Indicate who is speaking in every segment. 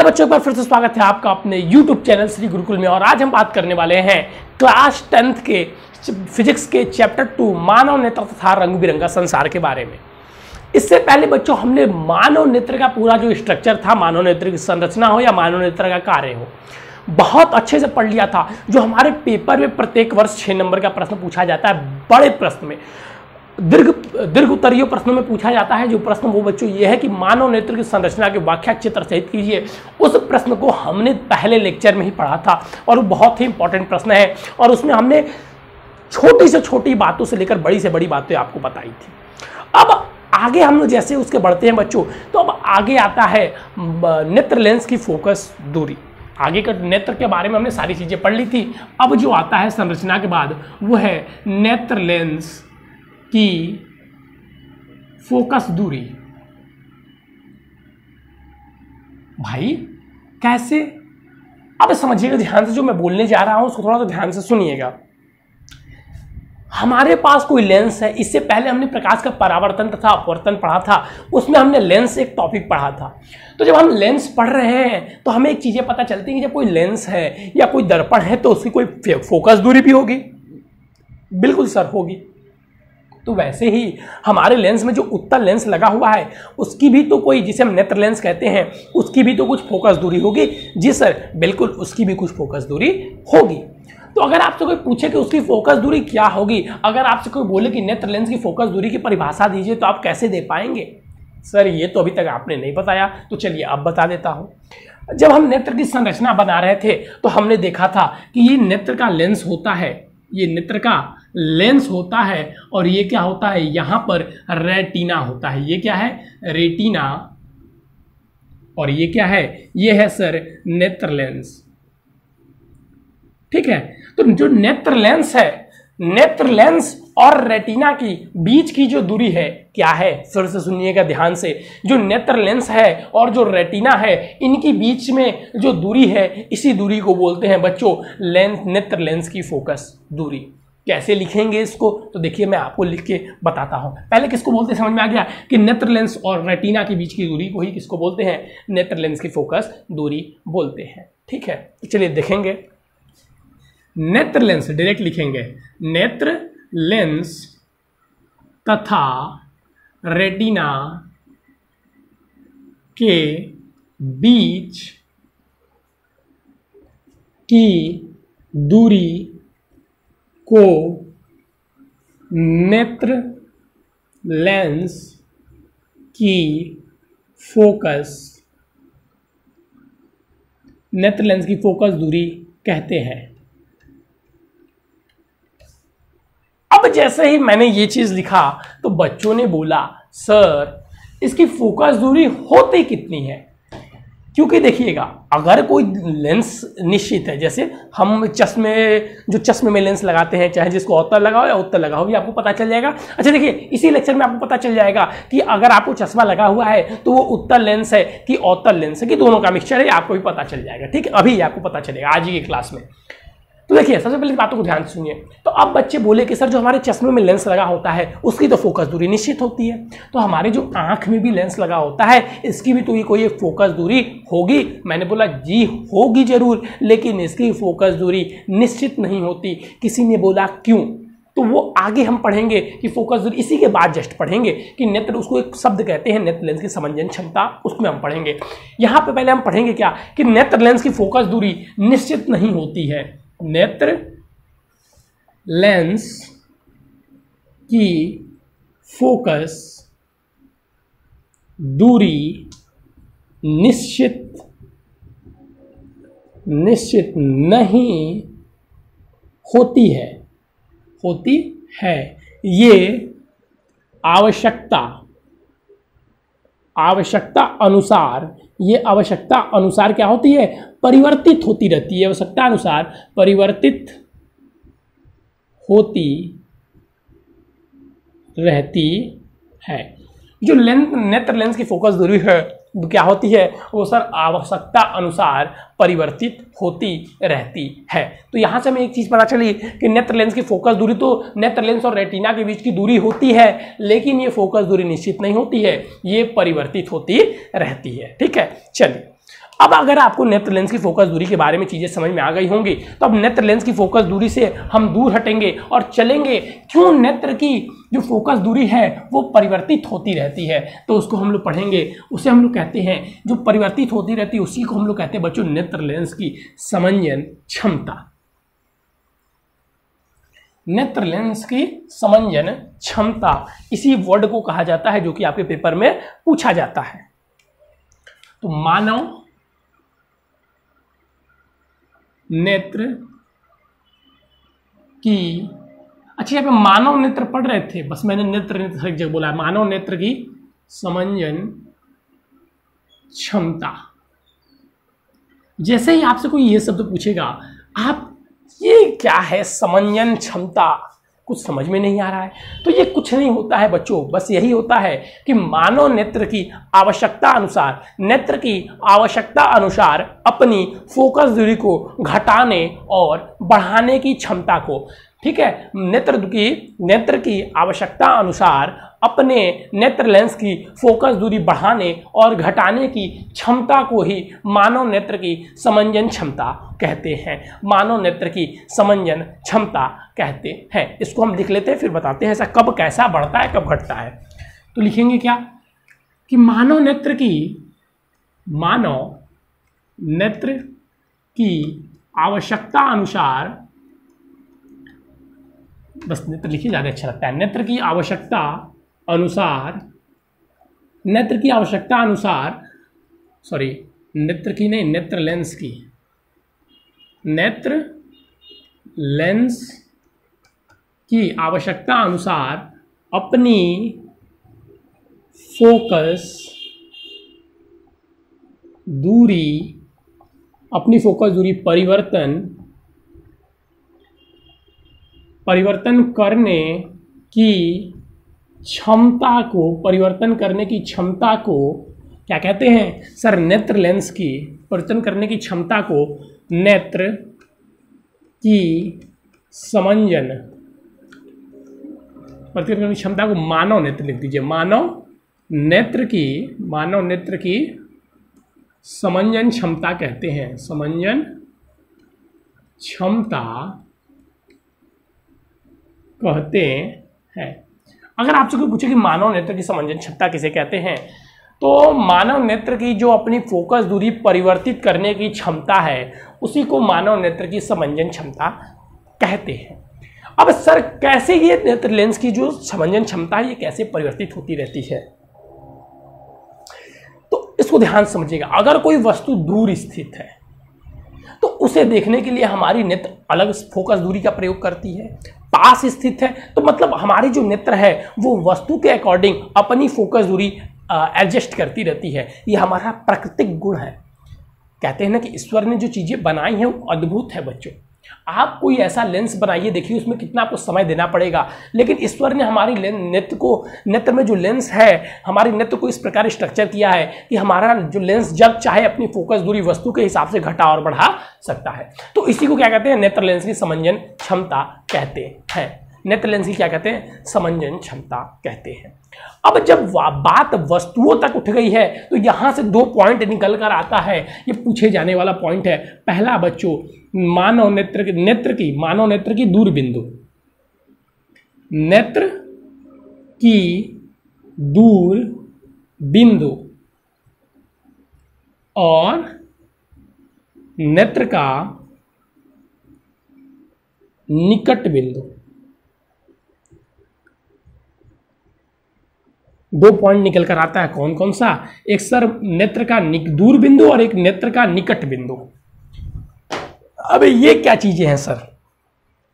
Speaker 1: Hello बच्चों, एक बार फिर से स्वागत है आपका अपने YouTube चैनल श्री गुरुकुल में। और आज हम बात करने वाले हैं क्लास 10th के फिजिक्स के चैप्टर 2 मानव नेत्र तथा रंग बिरंगा संसार के बारे में। इससे पहले बच्चों हमने मानव नेत्र का पूरा जो स्ट्रक्चर था, मानव नेत्र की संरचना हो या मानव नेत्र का कार्य हो, बहुत अच्छे से पढ़ लिया था। जो हमारे पेपर में प्रत्येक वर्ष 6 नंबर का प्रश्न पूछा जाता है, बड़े प्रश्न में, दीर्घ उत्तरीय प्रश्नों में पूछा जाता है। जो प्रश्न वो बच्चों ये है कि मानव नेत्र की संरचना की व्याख्या चित्र सहित कीजिए। उस प्रश्न को हमने पहले लेक्चर में ही पढ़ा था और वो बहुत ही इंपॉर्टेंट प्रश्न है। और उसमें हमने छोटी से छोटी बातों से लेकर बड़ी से बड़ी बातें आपको बताई थी। अब आगे हम लोग जैसे उसके बढ़ते हैं बच्चों, तो अब आगे आता है नेत्र लेंस की फोकस दूरी। आगे का नेत्र के बारे में हमने सारी चीजें पढ़ ली थी। अब जो आता है संरचना के बाद वो है नेत्र लेंस की फोकस दूरी। भाई कैसे? अब समझिएगा ध्यान से, जो मैं बोलने जा रहा हूं उसको थोड़ा सा ध्यान से सुनिएगा। हमारे पास कोई लेंस है। इससे पहले हमने प्रकाश का परावर्तन तथा अपवर्तन पढ़ा था, उसमें हमने लेंस एक टॉपिक पढ़ा था। तो जब हम लेंस पढ़ रहे हैं तो हमें एक चीजें पता चलती हैं कि जब कोई लेंस है या कोई दर्पण है तो उसकी कोई फोकस दूरी भी होगी। बिल्कुल सर, होगी। तो वैसे ही हमारे लेंस में जो उत्तल लेंस लगा हुआ है उसकी भी तो कोई, जिसे हम नेत्र लेंस कहते हैं, उसकी भी तो कुछ फोकस दूरी होगी। जी सर, बिल्कुल, उसकी भी कुछ फोकस दूरी होगी। तो अगर आपसे कोई पूछे कि उसकी फोकस दूरी क्या होगी, अगर आपसे कोई बोले कि नेत्र लेंस की फोकस दूरी की परिभाषा दीजिए, तो आप कैसे दे पाएंगे? सर ये तो अभी तक आपने नहीं बताया, तो चलिए अब बता देता हूं। जब हम नेत्र की संरचना बना रहे थे तो हमने देखा था कि ये नेत्र का लेंस होता है, ये नेत्र का लेंस होता है, और ये क्या होता है, यहां पर रेटिना होता है। ये क्या है? रेटिना। और ये क्या है? ये है सर नेत्र लेंस। ठीक है। तो जो नेत्र लेंस है, नेत्र लेंस और रेटिना की बीच की जो दूरी है क्या है? फिर से सुनिएगा ध्यान से। जो नेत्र लेंस है और जो रेटिना है, इनकी बीच में जो दूरी है, इसी दूरी को बोलते हैं बच्चों नेत्र लेंस की फोकस दूरी। कैसे लिखेंगे इसको? तो देखिए मैं आपको लिख के बताता हूं। पहले किसको बोलते हैं समझ में आ गया कि नेत्र लेंस और रेटिना के बीच की दूरी को ही किसको बोलते हैं? नेत्र लेंस की फोकस दूरी बोलते हैं। ठीक है, तो चलिए देखेंगे। नेत्र लेंस डायरेक्ट लिखेंगे, नेत्र लेंस तथा रेटिना के बीच की दूरी को नेत्र लेंस की फोकस दूरी कहते हैं। अब जैसे ही मैंने ये चीज लिखा तो बच्चों ने बोला सर इसकी फोकस दूरी होती कितनी है? क्योंकि देखिएगा, अगर कोई लेंस निश्चित है, जैसे हम चश्मे में लेंस लगाते हैं, चाहे जिसको अवतल लगाओ या उत्तल लगाओ, भी आपको पता चल जाएगा। अच्छा देखिए, इसी लेक्चर में आपको पता चल जाएगा कि अगर आपको चश्मा लगा हुआ है तो वो उत्तल लेंस है कि अवतल लेंस है कि दोनों का मिक्सचर है, आपको भी पता चल जाएगा। ठीक है, अभी आपको पता चलेगा आज ही की क्लास में। तो देखिए, सबसे पहले बातों को ध्यान से सुनिए। तो अब बच्चे बोले कि सर जो हमारे चश्मे में लेंस लगा होता है उसकी तो फोकस दूरी निश्चित होती है, तो हमारे जो आंख में भी लेंस लगा होता है इसकी भी तो ये कोई फोकस दूरी होगी। मैंने बोला जी होगी जरूर, लेकिन इसकी फोकस दूरी निश्चित नहीं होती। किसी ने बोला क्यों? तो वो आगे हम पढ़ेंगे कि फोकस दूरी, इसी के बाद जस्ट पढ़ेंगे कि नेत्र, उसको एक शब्द कहते हैं नेत्र लेंस की समंजन क्षमता, उसमें हम पढ़ेंगे। यहाँ पे पहले हम पढ़ेंगे क्या कि नेत्र लेंस की फोकस दूरी निश्चित नहीं होती है। नेत्र लेंस की फोकस दूरी निश्चित नहीं होती है। ये आवश्यकता अनुसार क्या होती है? परिवर्तित होती रहती है। आवश्यकता अनुसार परिवर्तित होती रहती है। जो नेत्र लेंस की फोकस दूरी है क्या होती है? वो सर आवश्यकता अनुसार परिवर्तित होती रहती है। तो यहाँ से हमें एक चीज़ पता चली कि नेत्र लेंस की फोकस दूरी तो नेत्र लेंस और रेटिना के बीच की दूरी होती है, लेकिन ये फोकस दूरी निश्चित नहीं होती है, ये परिवर्तित होती रहती है। ठीक है, चलिए अब अगर आपको नेत्र लेंस की फोकस दूरी के बारे में चीजें समझ में आ गई होंगी, तो अब नेत्र लेंस की फोकस दूरी से हम दूर हटेंगे और चलेंगे क्यों नेत्र की जो फोकस दूरी है वो परिवर्तित होती रहती है। तो उसको हम लोग पढ़ेंगे, उसे हम लोग कहते हैं, जो परिवर्तित होती रहती है उसी को हम लोग कहते हैं बच्चों नेत्र लेंस की समंजन क्षमता। नेत्र लेंस की समंजन क्षमता, इसी वर्ड को कहा जाता है जो कि आपके पेपर में पूछा जाता है। तो मानव नेत्र की, अच्छा यहाँ पे मानव नेत्र पढ़ रहे थे, बस मैंने नेत्र एक जगह बोला, मानव नेत्र की समंजन क्षमता। जैसे ही आपसे कोई ये शब्द पूछेगा, आप ये क्या है समंजन क्षमता, कुछ समझ में नहीं आ रहा है, तो ये कुछ नहीं होता है बच्चों, बस यही होता है कि मानव नेत्र की आवश्यकता अनुसार, नेत्र की आवश्यकता अनुसार अपनी फोकस दूरी को घटाने और बढ़ाने की क्षमता को, ठीक है, नेत्र की आवश्यकता अनुसार अपने नेत्र लेंस की फोकस दूरी बढ़ाने और घटाने की क्षमता को ही मानव नेत्र की समंजन क्षमता कहते हैं। मानव नेत्र की समंजन क्षमता कहते हैं। इसको हम लिख लेते हैं, फिर बताते हैं ऐसा कब कैसा बढ़ता है कब घटता है। तो लिखेंगे क्या कि मानव नेत्र की आवश्यकता अनुसार, बस नेत्र लिखिए ज़्यादा अच्छा लगता है, नेत्र की आवश्यकता अनुसार, नेत्र लेंस की आवश्यकता अनुसार अपनी फोकस दूरी परिवर्तन करने की क्षमता को क्या कहते हैं सर? नेत्र लेंस की परिवर्तन करने की क्षमता को नेत्र की समंजन, परिवर्तन करने की क्षमता को मानव नेत्र लिख दीजिए, मानव नेत्र की समंजन क्षमता कहते हैं, समंजन क्षमता कहते हैं। अगर आपसे कोई पूछे कि मानव नेत्र की समंजन क्षमता किसे कहते हैं, तो मानव नेत्र की जो अपनी फोकस दूरी परिवर्तित करने की क्षमता है उसी को मानव नेत्र की समंजन क्षमता कहते हैं। अब सर कैसे ये नेत्र लेंस की जो समंजन क्षमता है ये कैसे परिवर्तित होती रहती है, तो इसको ध्यान समझिएगा। अगर कोई वस्तु दूर स्थित है तो उसे देखने के लिए हमारी नेत्र अलग फोकस दूरी का प्रयोग करती है। पास स्थित है तो मतलब हमारी जो नेत्र है वो वस्तु के अकॉर्डिंग अपनी फोकस दूरी एडजस्ट करती रहती है। ये हमारा प्राकृतिक गुण है। कहते हैं ना कि ईश्वर ने जो चीज़ें बनाई हैं वो अद्भुत है बच्चों। आप कोई ऐसा लेंस बनाइए, देखिए उसमें कितना आपको समय देना पड़ेगा, लेकिन ईश्वर ने हमारी नेत्र में जो लेंस है, हमारी नेत्र को इस प्रकार स्ट्रक्चर किया है कि हमारा जो लेंस जब चाहे अपनी फोकस दूरी वस्तु के हिसाब से घटा और बढ़ा सकता है। तो इसी को क्या कहते हैं? नेत्र लेंस की समंजन क्षमता कहते हैं। नेत्र लेंस की क्या कहते हैं? समंजन क्षमता कहते हैं। अब जब बात वस्तुओं तक उठ गई है तो यहां से 2 पॉइंट निकल कर आता है, ये पूछे जाने वाला पॉइंट है। पहला बच्चों, मानव नेत्र की दूर बिंदु, नेत्र की दूर बिंदु और नेत्र का निकट बिंदु। 2 पॉइंट निकल कर आता है, कौन कौन सा? एक सर नेत्र का दूर बिंदु और एक नेत्र का निकट बिंदु। अब ये क्या चीजें हैं सर?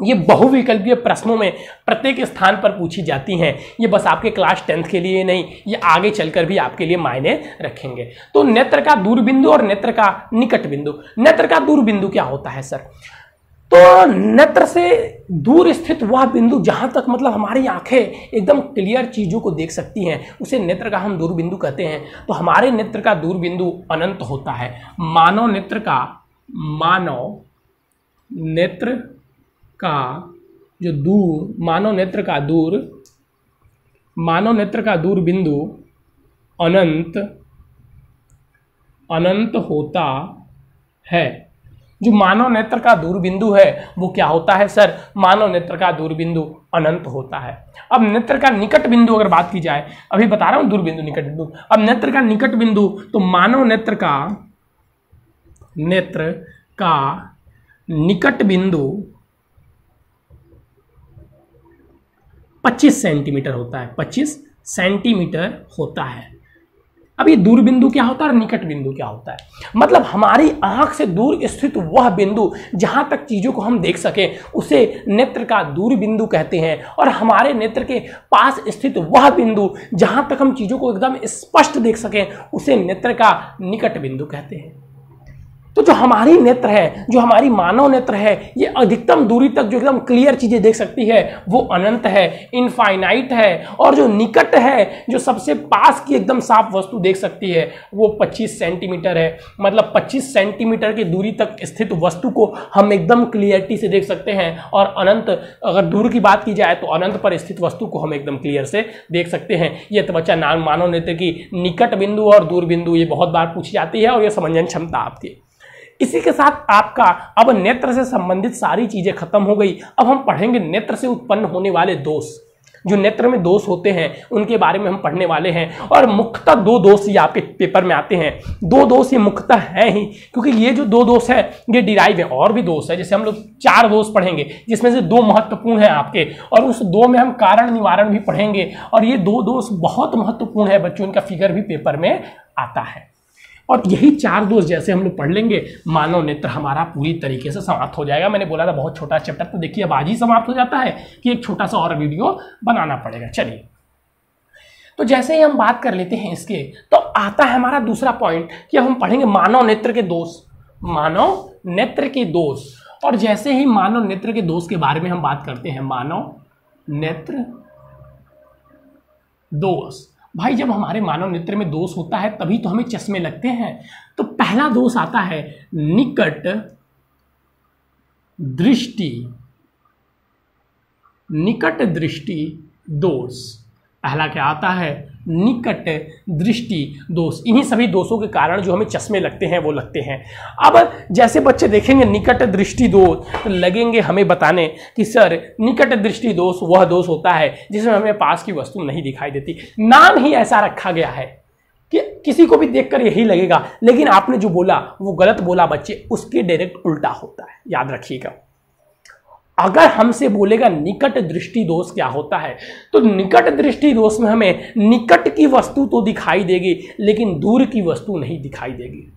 Speaker 1: ये बहुविकल्पीय प्रश्नों में प्रत्येक स्थान पर पूछी जाती हैं। ये बस आपके क्लास 10th के लिए नहीं, ये आगे चलकर भी आपके लिए मायने रखेंगे। तो नेत्र का दूर बिंदु और नेत्र का निकट बिंदु। नेत्र का दूर बिंदु क्या होता है सर? तो नेत्र से दूर स्थित वह बिंदु जहां तक मतलब हमारी आंखें एकदम क्लियर चीजों को देख सकती हैं, उसे नेत्र का हम दूर बिंदु कहते हैं। तो हमारे नेत्र का दूर बिंदु अनंत होता है। मानव नेत्र का दूर बिंदु अनंत अनंत होता है। जो मानव नेत्र का दूरबिंदु है वो क्या होता है सर? मानव नेत्र का दूरबिंदु अनंत होता है। अब नेत्र का निकट बिंदु अगर बात की जाए, अभी बता रहा हूं दूरबिंदु निकट बिंदु, अब नेत्र का निकट बिंदु, तो मानव नेत्र का निकट बिंदु 25 सेंटीमीटर होता है, 25 सेंटीमीटर होता है। अब ये दूर बिंदु क्या होता है और निकट बिंदु क्या होता है? मतलब हमारी आंख से दूर स्थित वह बिंदु जहां तक चीजों को हम देख सके उसे नेत्र का दूर बिंदु कहते हैं, और हमारे नेत्र के पास स्थित वह बिंदु जहां तक हम चीजों को एकदम स्पष्ट देख सकें उसे नेत्र का निकट बिंदु कहते हैं। तो जो हमारी नेत्र है, जो हमारी मानव नेत्र है, ये अधिकतम दूरी तक जो एकदम क्लियर चीजें देख सकती है वो अनंत है, इनफाइनाइट है, और जो निकट है, जो सबसे पास की एकदम साफ वस्तु देख सकती है, वो 25 सेंटीमीटर है। मतलब 25 सेंटीमीटर की दूरी तक स्थित वस्तु को हम एकदम क्लियरिटी से देख सकते हैं, और अनंत, अगर दूर की बात की जाए तो अनंत पर स्थित वस्तु को हम एकदम क्लियर से देख सकते हैं। ये तो बच्चा मानव नेत्र की निकट बिंदु और दूर बिंदु ये बहुत बार पूछी जाती है, और ये समझन क्षमता आपकी। इसी के साथ आपका अब नेत्र से संबंधित सारी चीजें खत्म हो गई। अब हम पढ़ेंगे नेत्र से उत्पन्न होने वाले दोष। जो नेत्र में दोष होते हैं उनके बारे में हम पढ़ने वाले हैं, और मुख्यतः 2 दोष ये आपके पेपर में आते हैं। 2 दोष ये मुख्यतः हैं ही, क्योंकि ये जो 2 दोष है ये डिराइव है। और भी दोष है, जैसे हम लोग 4 दोष पढ़ेंगे जिसमें से 2 महत्वपूर्ण है आपके, और उस 2 में हम कारण निवारण भी पढ़ेंगे। और ये 2 दोष बहुत महत्वपूर्ण है बच्चों, इनका फिगर भी पेपर में आता है। और यही 4 दोष जैसे हम लोग पढ़ लेंगे, मानव नेत्र हमारा पूरी तरीके से समाप्त हो जाएगा। मैंने बोला था बहुत छोटा चैप्टर, तो देखिए अब आज ही समाप्त हो जाता है कि एक छोटा सा और वीडियो बनाना पड़ेगा। चलिए, तो जैसे ही हम बात कर लेते हैं इसके, तो आता है हमारा दूसरा पॉइंट कि अब हम पढ़ेंगे मानव नेत्र के दोष। मानव नेत्र के दोष, और जैसे ही मानव नेत्र के दोष के बारे में हम बात करते हैं, मानव नेत्र दोष। भाई जब हमारे मानव नेत्र में दोष होता है तभी तो हमें चश्मे लगते हैं। तो पहला दोष आता है निकट दृष्टि, निकट दृष्टि दोष। पहला क्या आता है? निकट दृष्टि दोष। इन्हीं सभी दोषों के कारण जो हमें चश्मे लगते हैं वो लगते हैं। अब जैसे बच्चे देखेंगे निकट दृष्टि दोष, तो लगेंगे हमें बताने कि सर निकट दृष्टि दोष वह दोष होता है जिसमें हमें पास की वस्तु नहीं दिखाई देती। नाम ही ऐसा रखा गया है कि किसी को भी देखकर यही लगेगा, लेकिन आपने जो बोला वो गलत बोला बच्चे, उसके डायरेक्ट उल्टा होता है, याद रखिएगा। अगर हमसे बोलेगा निकट दृष्टि दोष क्या होता है, तो निकट दृष्टि दोष में हमें निकट की वस्तु तो दिखाई देगी लेकिन दूर की वस्तु नहीं दिखाई देगी।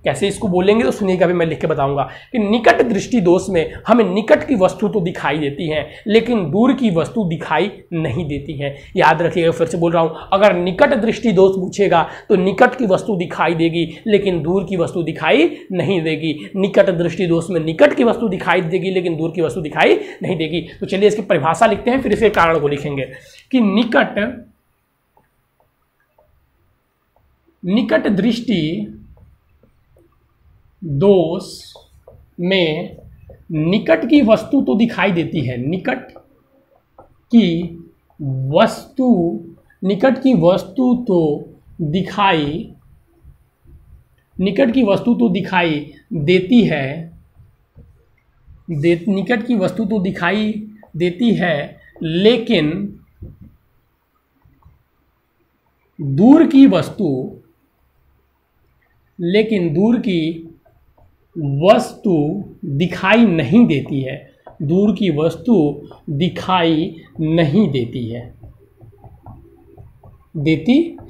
Speaker 1: कैसे इसको बोलेंगे तो सुनिएगा, अभी मैं लिख के बताऊंगा कि निकट दृष्टि दोष में हमें निकट की वस्तु तो दिखाई देती है लेकिन दूर की वस्तु दिखाई नहीं देती है। याद रखिएगा, फिर से बोल रहा हूं, अगर निकट दृष्टि दोष पूछेगा तो निकट की वस्तु दिखाई देगी लेकिन दूर की वस्तु दिखाई नहीं देगी। निकट दृष्टि दोष में निकट की वस्तु दिखाई देगी लेकिन दूर की वस्तु दिखाई नहीं देगी। तो चलिए इसकी परिभाषा लिखते हैं, फिर इसके कारण को लिखेंगे कि निकट दृष्टि दोष में निकट की वस्तु तो दिखाई देती है, निकट की वस्तु तो दिखाई देती है, निकट की वस्तु तो दिखाई देती है लेकिन दूर की वस्तु दिखाई नहीं देती है, दूर की वस्तु दिखाई नहीं देती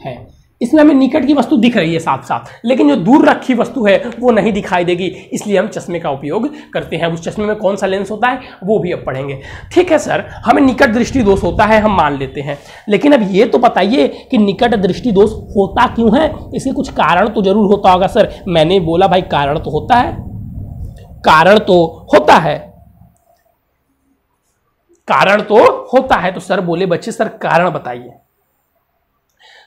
Speaker 1: है। इसमें हमें निकट की वस्तु दिख रही है साथ साथ, लेकिन जो दूर रखी वस्तु है वो नहीं दिखाई देगी, इसलिए हम चश्मे का उपयोग करते हैं। उस चश्मे में कौन सा लेंस होता है वो भी अब पढ़ेंगे। ठीक है सर, हमें निकट दृष्टि दोष होता है, हम मान लेते हैं, लेकिन अब ये तो बताइए कि निकट दृष्टि दोष होता क्यों है? इसके कुछ कारण तो जरूर होता होगा सर। मैंने बोला भाई कारण तो होता है, कारण तो होता है। तो सर बोले बच्चे सर कारण बताइए,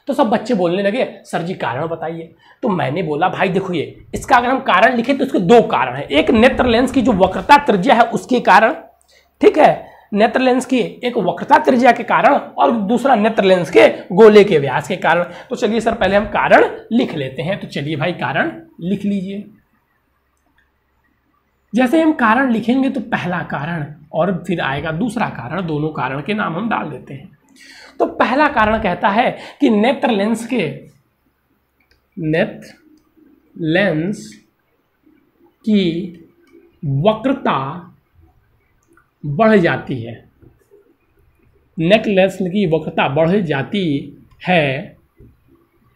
Speaker 1: तो सब बच्चे बोलने लगे सर जी कारण बताइए। तो मैंने बोला भाई देखो, ये इसका अगर हम कारण लिखें तो इसके 2 कारण हैं। एक नेत्र लेंस की जो वक्रता त्रिज्या है उसके कारण, ठीक है, नेत्र लेंस की एक वक्रता त्रिज्या के कारण और दूसरा नेत्र लेंस के गोले के व्यास के कारण। तो चलिए सर पहले हम कारण लिख लेते हैं। तो चलिए भाई कारण लिख लीजिए। जैसे हम कारण लिखेंगे तो पहला कारण और फिर आएगा दूसरा कारण, दोनों कारण के नाम हम डाल देते हैं। तो पहला कारण कहता है कि नेत्र लेंस की वक्रता बढ़ जाती है। नेत्र लेंस की वक्रता बढ़ जाती है,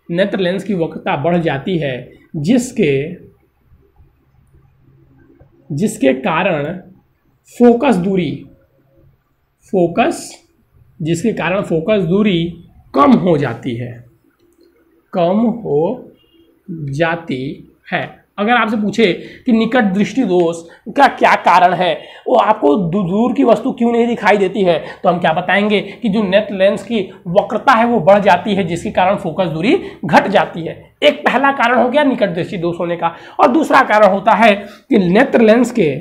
Speaker 1: नेत्र लेंस की वक्रता बढ़ जाती है जिसके कारण फोकस दूरी कम हो जाती है। अगर आपसे पूछे कि निकट दृष्टि दोष का क्या कारण है, वो आपको दूर की वस्तु क्यों नहीं दिखाई देती है, तो हम क्या बताएंगे कि जो नेत्र लेंस की वक्रता है वो बढ़ जाती है, जिसके कारण फोकस दूरी घट जाती है। एक पहला कारण हो गया निकट दृष्टि दोष होने का। और दूसरा कारण होता है कि नेत्र लेंस के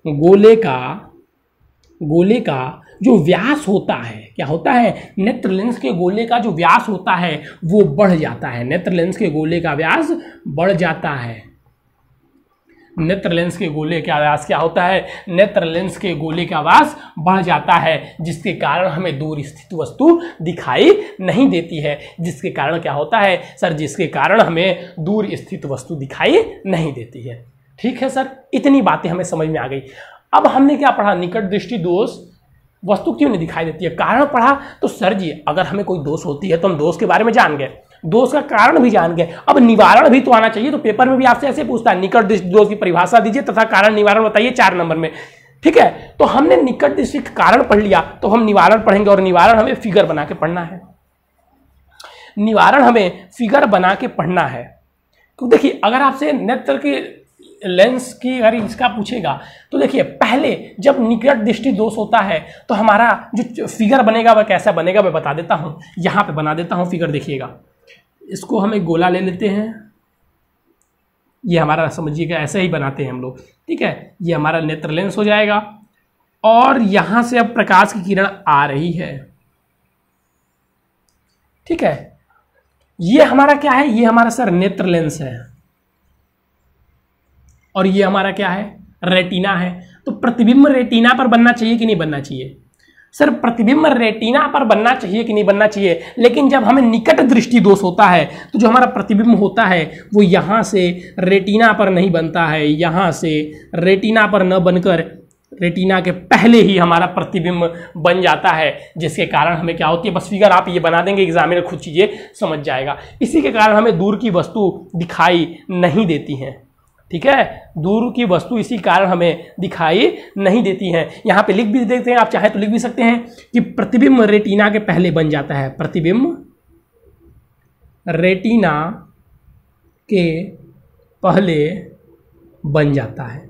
Speaker 1: गोले का जो व्यास होता है, क्या होता है, नेत्र लेंस के गोले का जो व्यास होता है वो बढ़ जाता है। नेत्र लेंस के गोले का व्यास बढ़ जाता है। नेत्र लेंस के गोले का व्यास क्या होता है, नेत्र लेंस के गोले का व्यास बढ़ जाता है, जिसके कारण हमें दूर स्थित वस्तु दिखाई नहीं देती है। जिसके कारण क्या होता है सर, जिसके कारण हमें दूर स्थित वस्तु दिखाई नहीं देती है। ठीक है सर, इतनी बातें हमें समझ में आ गई। अब हमने क्या पढ़ा, निकट दृष्टि दोष वस्तु क्यों नहीं दिखाई देती है, कारण पढ़ा। तो सर जी अगर हमें कोई दोष होती है तो हम दोष के बारे में जान गए, दोष का कारण भी जान गए, अब निवारण भी तो आना चाहिए। तो पेपर में भी आपसे ऐसे पूछता है, निकट दृष्टि दोष की परिभाषा दीजिए तथा कारण निवारण बताइए 4 नंबर में। ठीक है, तो हमने निकट दृष्टि का कारण पढ़ लिया, तो हम निवारण पढ़ेंगे। और निवारण हमें फिगर बना के पढ़ना है। निवारण हमें फिगर बना के पढ़ना है। तो देखिए अगर आपसे नेत्र के लेंस की अगर इसका पूछेगा तो देखिए पहले जब निकट दृष्टि दोष होता है तो हमारा जो फिगर बनेगा वह कैसा बनेगा मैं बता देता हूँ। यहाँ पे बना देता हूँ फिगर, देखिएगा। इसको हम एक गोला ले लेते हैं, ये हमारा समझिएगा ऐसे ही बनाते हैं हम लोग। ठीक है, ये हमारा नेत्र लेंस हो जाएगा और यहाँ से अब प्रकाश की किरण आ रही है। ठीक है, ये हमारा क्या है, ये हमारा सर नेत्र लेंस है और ये हमारा क्या है, रेटिना है। तो प्रतिबिंब रेटिना पर बनना चाहिए कि नहीं बनना चाहिए सर, प्रतिबिंब रेटिना पर बनना चाहिए कि नहीं बनना चाहिए। लेकिन जब हमें निकट दृष्टि दोष होता है तो जो हमारा प्रतिबिंब होता है वो यहाँ से रेटिना पर नहीं बनता है, यहाँ से रेटिना पर न बनकर रेटिना के पहले ही हमारा प्रतिबिंब बन जाता है, जिसके कारण हमें क्या होती है, बस फिगर आप ये बना देंगे, एग्जामिनर खुद चीजें समझ जाएगा। इसी के कारण हमें दूर की वस्तु दिखाई नहीं देती हैं। ठीक है, दूर की वस्तु इसी कारण हमें दिखाई नहीं देती हैं। यहाँ पे लिख भी देते हैं, आप चाहे तो लिख भी सकते हैं कि प्रतिबिंब रेटिना के पहले बन जाता है, प्रतिबिंब रेटिना के पहले बन जाता है।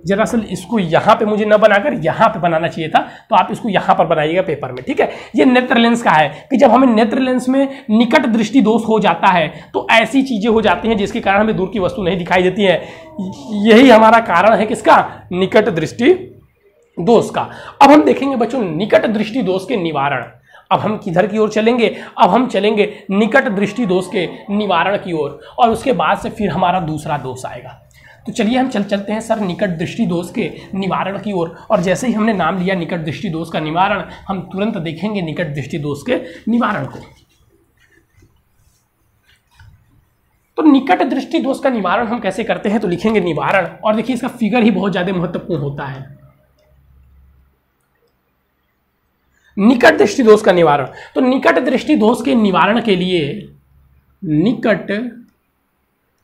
Speaker 1: दरअसल इसको यहाँ पे मुझे न बनाकर यहाँ पे बनाना चाहिए था, तो आप इसको यहाँ पर बनाइएगा पेपर में। ठीक है, ये नेत्र लेंस का है कि जब हमें नेत्र लेंस में निकट दृष्टि दोष हो जाता है तो ऐसी चीजें हो जाती हैं जिसके कारण हमें दूर की वस्तु नहीं दिखाई देती है। यही हमारा कारण है किसका, निकट दृष्टि दोष का। अब हम देखेंगे बच्चों निकट दृष्टि दोष के निवारण। अब हम किधर की ओर चलेंगे, अब हम चलेंगे निकट दृष्टि दोष के निवारण की ओर, और उसके बाद से फिर हमारा दूसरा दोष आएगा। तो चलिए हम चलते हैं सर निकट दृष्टि दोष के निवारण की ओर। और जैसे ही हमने नाम लिया निकट दृष्टि दोष का निवारण, हम तुरंत देखेंगे निकट दृष्टि दोष के निवारण को। तो निकट दृष्टि दोष का निवारण हम कैसे करते हैं, तो लिखेंगे निवारण, और देखिए इसका फिगर ही बहुत ज्यादा महत्वपूर्ण होता है। निकट दृष्टि दोष का निवारण, तो निकट दृष्टि दोष के निवारण के लिए निकट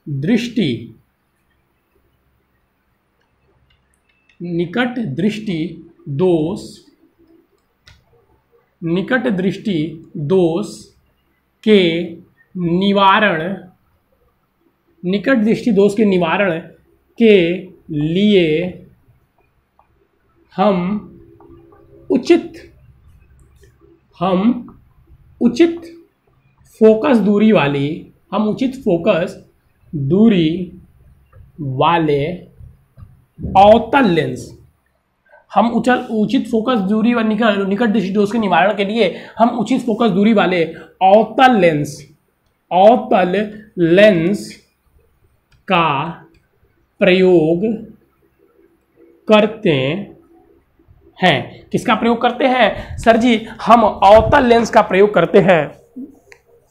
Speaker 1: दृष्टि दोष के निवारण, निकट दृष्टि दोष के निवारण के लिए हम उचित फोकस दूरी वाले अवतल लेंस, हम उचित फोकस दूरी व निकट दृष्टि दोष के निवारण के लिए हम उचित फोकस दूरी वाले अवतल लेंस का प्रयोग करते हैं। किसका प्रयोग करते हैं सर जी? हम अवतल लेंस का प्रयोग करते हैं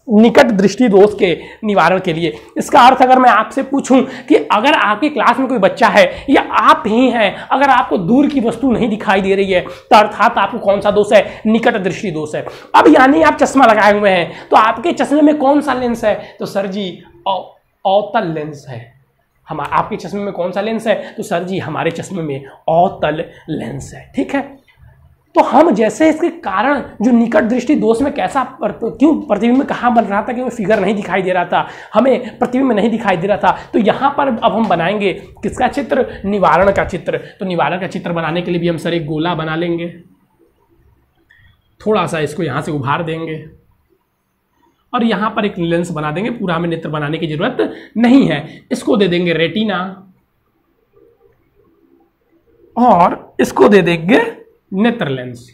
Speaker 1: निकट दृष्टि दोष के निवारण के लिए। इसका अर्थ अगर मैं आपसे पूछूं कि अगर आपकी क्लास में कोई बच्चा है या आप ही हैं, अगर आपको दूर की वस्तु नहीं दिखाई दे रही है तो अर्थात आपको कौन सा दोष है? निकट दृष्टि दोष है। अब यानी आप चश्मा लगाए हुए हैं तो आपके चश्मे में कौन सा लेंस है? तो सर जी अवतल लेंस है। हम आपके चश्मे में कौन सा लेंस है? तो सर जी हमारे चश्मे में अवतल लेंस है। ठीक है, तो हम जैसे इसके कारण जो निकट दृष्टि दोष में कैसा क्यों प्रतिबिंब कहाँ बन रहा था कि वो फिगर नहीं दिखाई दे रहा था, हमें प्रतिबिंब नहीं दिखाई दे रहा था, तो यहाँ पर अब हम बनाएंगे किसका चित्र? निवारण का चित्र। तो निवारण का चित्र बनाने के लिए भी हम सर एक गोला बना लेंगे, थोड़ा सा इसको यहाँ से उभार देंगे और यहाँ पर एक लेंस बना देंगे। पूरा हमें नेत्र बनाने की जरूरत नहीं है, इसको दे देंगे रेटिना और इसको दे देंगे नेत्र लेंस।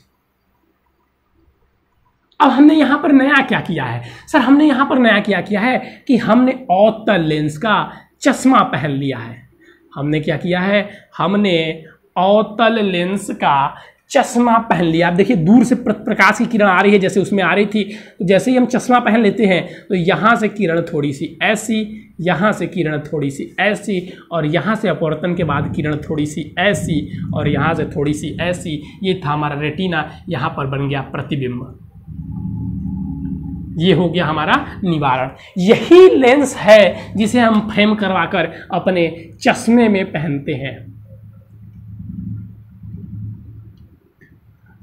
Speaker 1: अब हमने यहां पर नया क्या किया है सर? हमने यहां पर नया क्या किया है कि हमने अवतल लेंस का चश्मा पहन लिया है। हमने क्या किया है? हमने अवतल लेंस का चश्मा पहन लिया। आप देखिए दूर से प्रकाश की किरण आ रही है, जैसे उसमें आ रही थी, तो जैसे ही हम चश्मा पहन लेते हैं तो यहाँ से किरण थोड़ी सी ऐसी, यहाँ से किरण थोड़ी सी ऐसी और यहाँ से अपवर्तन के बाद किरण थोड़ी सी ऐसी और यहाँ से थोड़ी सी ऐसी। ये था हमारा रेटिना, यहाँ पर बन गया प्रतिबिंब। ये हो गया हमारा निवारण। यही लेंस है जिसे हम फ्रेम करवाकर अपने चश्मे में पहनते हैं।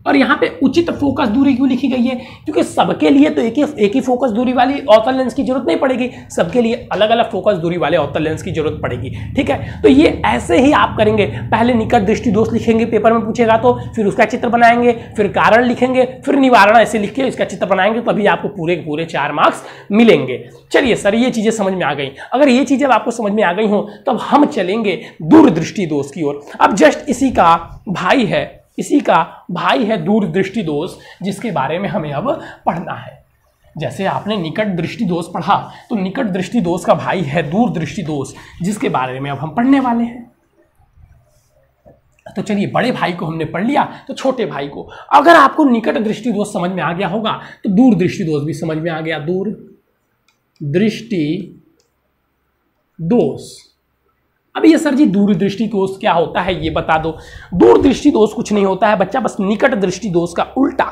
Speaker 1: और यहाँ पे उचित फोकस दूरी क्यों लिखी गई है? क्योंकि सबके लिए तो एक ही फोकस दूरी वाली अवतल लेंस की जरूरत नहीं पड़ेगी, सबके लिए अलग अलग फोकस दूरी वाले अवतल लेंस की जरूरत पड़ेगी। ठीक है, तो ये ऐसे ही आप करेंगे। पहले निकट दृष्टि दोष लिखेंगे, पेपर में पूछेगा तो, फिर उसका चित्र बनाएंगे, फिर कारण लिखेंगे, फिर निवारण ऐसे लिख के इसका चित्र बनाएंगे, तभी आपको पूरे के पूरे 4 मार्क्स मिलेंगे। चलिए सर, ये चीजें समझ में आ गई। अगर ये चीजें आपको समझ में आ गई हो तब हम चलेंगे दूरदृष्टि दोष की ओर। अब जस्ट इसी का भाई है दूरदृष्टि दोष, जिसके बारे में हमें अब पढ़ना है। जैसे आपने निकट दृष्टि दोष पढ़ा, तो निकट दृष्टि दोष का भाई है दूरदृष्टि दोष, जिसके बारे में अब हम पढ़ने वाले हैं। तो चलिए, बड़े भाई को हमने पढ़ लिया, तो छोटे भाई को, अगर आपको निकट दृष्टि दोष समझ में आ गया होगा तो दूरदृष्टि दोष भी समझ में आ गया। दूरदृष्टि दोष। अब ये सर जी दूरदृष्टि दोष क्या होता है ये बता दो। दूरदृष्टि दोष कुछ नहीं होता है बच्चा, बस निकट दृष्टि दोष का उल्टा।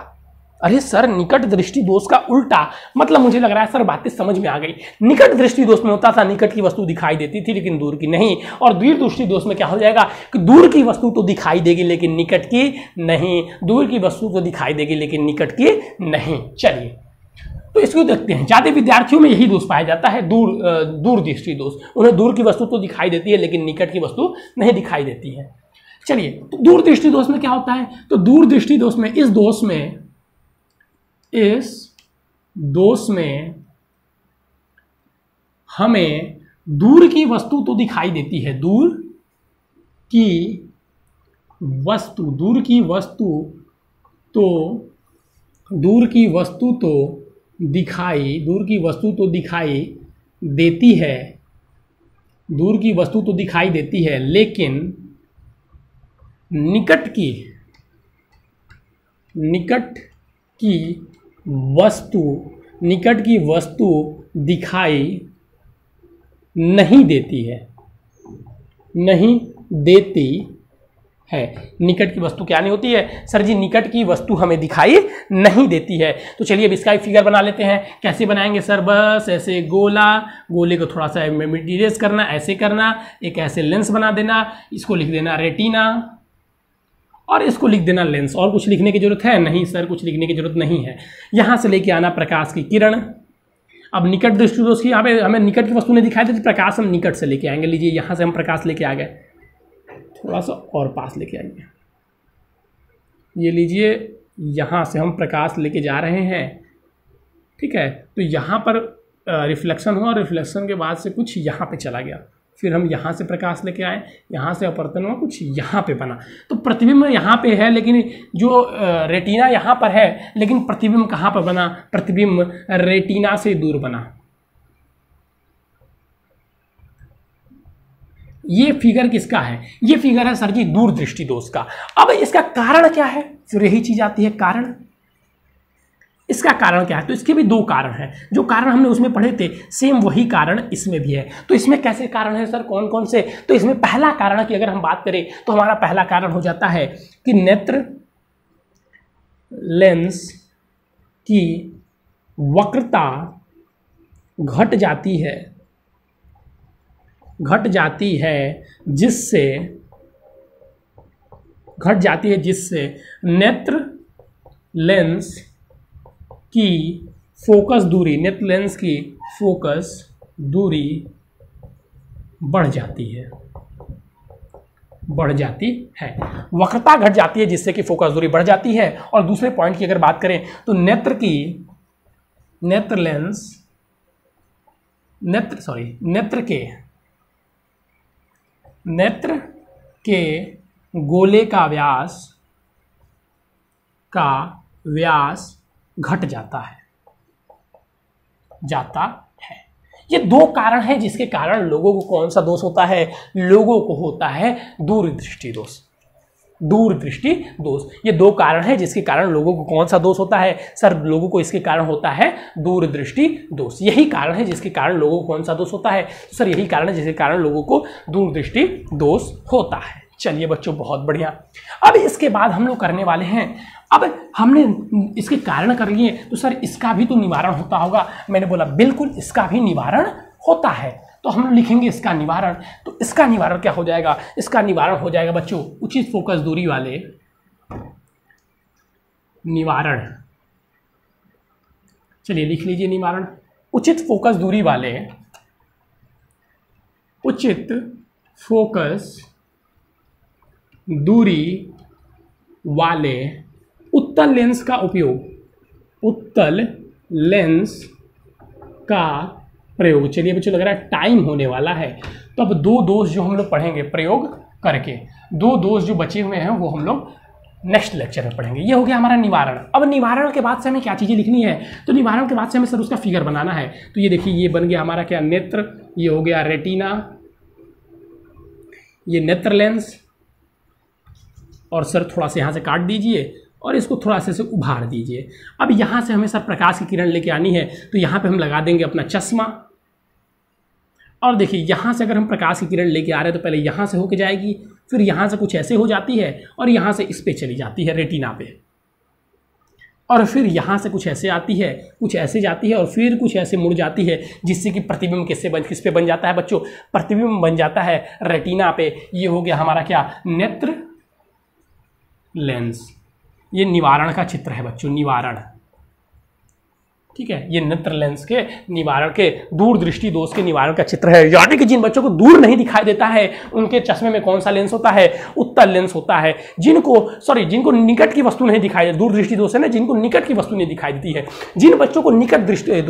Speaker 1: अरे सर, निकट दृष्टि दोष का उल्टा मतलब मुझे लग रहा है सर बातें समझ में आ गई। निकट दृष्टि दोष में होता था निकट की वस्तु दिखाई देती थी लेकिन दूर की नहीं, और दूर दृष्टि दोष में क्या हो जाएगा कि दूर की वस्तु तो दिखाई देगी लेकिन निकट की नहीं, दूर की वस्तु तो दिखाई देगी लेकिन निकट की नहीं। चलिए, तो इसको देखते हैं। ज्यादा विद्यार्थियों में यही दोष पाया जाता है, दूरदृष्टि दोष। उन्हें दूर की वस्तु तो दिखाई देती है लेकिन निकट की वस्तु नहीं दिखाई देती है। चलिए, तो दूरदृष्टि दोष में क्या होता है? तो दूरदृष्टि दोष में इस दोष में हमें दूर की वस्तु तो दिखाई देती है, दूर की वस्तु तो दिखाई देती है, लेकिन निकट की वस्तु दिखाई नहीं देती है। निकट की वस्तु क्या नहीं होती है सर जी? निकट की वस्तु हमें दिखाई नहीं देती है। तो चलिए अब इसका फिगर बना लेते हैं। कैसे बनाएंगे सर? बस ऐसे गोले को थोड़ा सा इरेज करना, ऐसे करना, एक ऐसे लेंस बना देना, इसको लिख देना रेटिना और इसको लिख देना लेंस। और कुछ लिखने की जरूरत है? नहीं सर, कुछ लिखने की जरूरत नहीं है। यहां से लेके आना प्रकाश की किरण। अब निकट दृष्टि दोष की यहाँ पे हमें निकट की वस्तु नहीं दिखाई देती, प्रकाश हम निकट से लेके आएंगे। लीजिए, यहां से हम प्रकाश लेके आ गए, थोड़ा सा और पास लेके आएंगे। ये लीजिए, यहाँ से हम प्रकाश लेके जा रहे हैं। ठीक है, तो यहाँ पर रिफ्लेक्शन हुआ और रिफ्लेक्शन के बाद से कुछ यहाँ पे चला गया, फिर हम यहाँ से प्रकाश लेके आए, यहाँ से अपवर्तन हुआ, कुछ यहाँ पे बना। तो प्रतिबिंब यहाँ पे है, लेकिन जो रेटिना यहाँ पर है, लेकिन प्रतिबिंब कहाँ पर बना? प्रतिबिंब रेटिना से दूर बना। ये फिगर किसका है? ये फिगर है सर जी दूरदृष्टि दोष का। अब इसका कारण क्या है? फिर यही चीज आती है कारण। इसका कारण क्या है? तो इसके भी दो कारण हैं। जो कारण हमने उसमें पढ़े थे सेम वही कारण इसमें भी है। तो इसमें कैसे कारण है सर, कौन कौन से? तो इसमें पहला कारण की अगर हम बात करें तो हमारा पहला कारण हो जाता है कि नेत्र लेंस की वक्रता घट जाती है जिससे नेत्र लेंस की फोकस दूरी बढ़ जाती है। वक्रता घट जाती है जिससे कि फोकस दूरी बढ़ जाती है। और दूसरे पॉइंट की अगर बात करें तो नेत्र के गोले का व्यास घट जाता है। ये दो कारण है जिसके कारण लोगों को कौन सा दोष होता है? लोगों को होता है दूरदृष्टि दोष। ये दो कारण है जिसके कारण लोगों को कौन सा दोष होता है? सर लोगों को इसके कारण होता है दूरदृष्टि दोष। यही कारण है जिसके कारण लोगों को कौन सा दोष होता है? सर यही कारण है जिसके कारण लोगों को दूरदृष्टि दोष होता है। चलिए बच्चों बहुत बढ़िया। अब इसके बाद हम लोग करने वाले हैं, अब हमने इसके कारण कर लिए तो सर इसका भी तो निवारण होता होगा। मैंने बोला बिल्कुल इसका भी निवारण होता है। तो हम लोग लिखेंगे इसका निवारण। तो इसका निवारण क्या हो जाएगा? इसका निवारण हो जाएगा बच्चों उचित फोकस दूरी वाले निवारण। चलिए लिख लीजिए निवारण। उचित फोकस दूरी वाले उत्तल लेंस का प्रयोग। चलिए बच्चों लग रहा है टाइम होने वाला है, तो अब दो दोष जो हम लोग पढ़ेंगे प्रयोग करके, दो दोष जो बचे हुए हैं वो हम लोग नेक्स्ट लेक्चर में पढ़ेंगे। ये हो गया हमारा निवारण। अब निवारण के बाद से हमें क्या चीज़ें लिखनी है? तो निवारण के बाद से हमें सर उसका फिगर बनाना है। तो ये देखिए ये बन गया हमारा क्या? नेत्र। ये हो गया रेटिना, ये नेत्र लेंस। और सर थोड़ा सा यहाँ से काट दीजिए और इसको थोड़ा से उभार दीजिए। अब यहाँ से हमें सर प्रकाश की किरण लेके आनी है, तो यहाँ पे हम लगा देंगे अपना चश्मा। और देखिए यहाँ से अगर हम प्रकाश की किरण लेके आ रहे हैं तो पहले यहाँ से होके जाएगी, फिर यहाँ से कुछ ऐसे हो जाती है और यहाँ से इस पे चली जाती है रेटिना पे, और फिर यहाँ से कुछ ऐसे आती है, कुछ ऐसे जाती है और फिर कुछ ऐसे मुड़ जाती है, जिससे कि प्रतिबिंब किस पे बन जाता है बच्चों? प्रतिबिंब बन जाता है रेटिना पे। ये हो गया हमारा क्या? नेत्र लेंस। ये निवारण का चित्र है बच्चों, निवारण। ठीक है, ये नेत्र लेंस के निवारण के दूरदृष्टि दोष के निवारण का चित्र है। यानी कि जिन बच्चों को दूर नहीं दिखाई देता है उनके चश्मे में कौन सा लेंस होता है? उत्तल लेंस होता है। जिनको निकट की वस्तु नहीं दिखाई देती, दूरदृष्टि दोष है ना, जिनको निकट की वस्तु नहीं दिखाई देती है, जिन बच्चों को निकट दृष्टि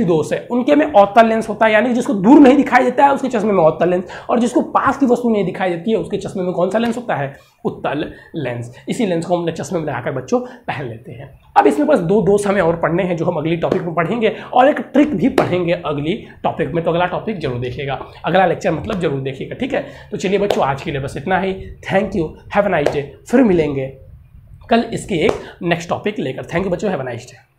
Speaker 1: दोष है उनके में अवतल लेंस होता है। यानी जिसको दूर नहीं दिखाई देता है उसके चश्मे में अवतल लेंस, और जिसको पास की वस्तु नहीं दिखाई देती है उसके चश्मे में कौन सा लेंस होता है? उत्तल लेंस। इसी लेंस को हम अपने चश्मे में लगाकर बच्चों पहन लेते हैं। अब इसमें बस दो दोष हमें और पढ़ने हैं जो हम अगली टॉपिक में पढ़ेंगे, और एक ट्रिक भी पढ़ेंगे अगली टॉपिक में। तो अगला टॉपिक जरूर देखिएगा, अगला लेक्चर मतलब जरूर देखिएगा। ठीक है, तो चलिए बच्चों आज के लिए बस इतना ही। Thank you, have a nice day. फिर मिलेंगे कल इसके एक नेक्स्ट टॉपिक लेकर। थैंक यू बच्चों, हैव अ नाइस डे।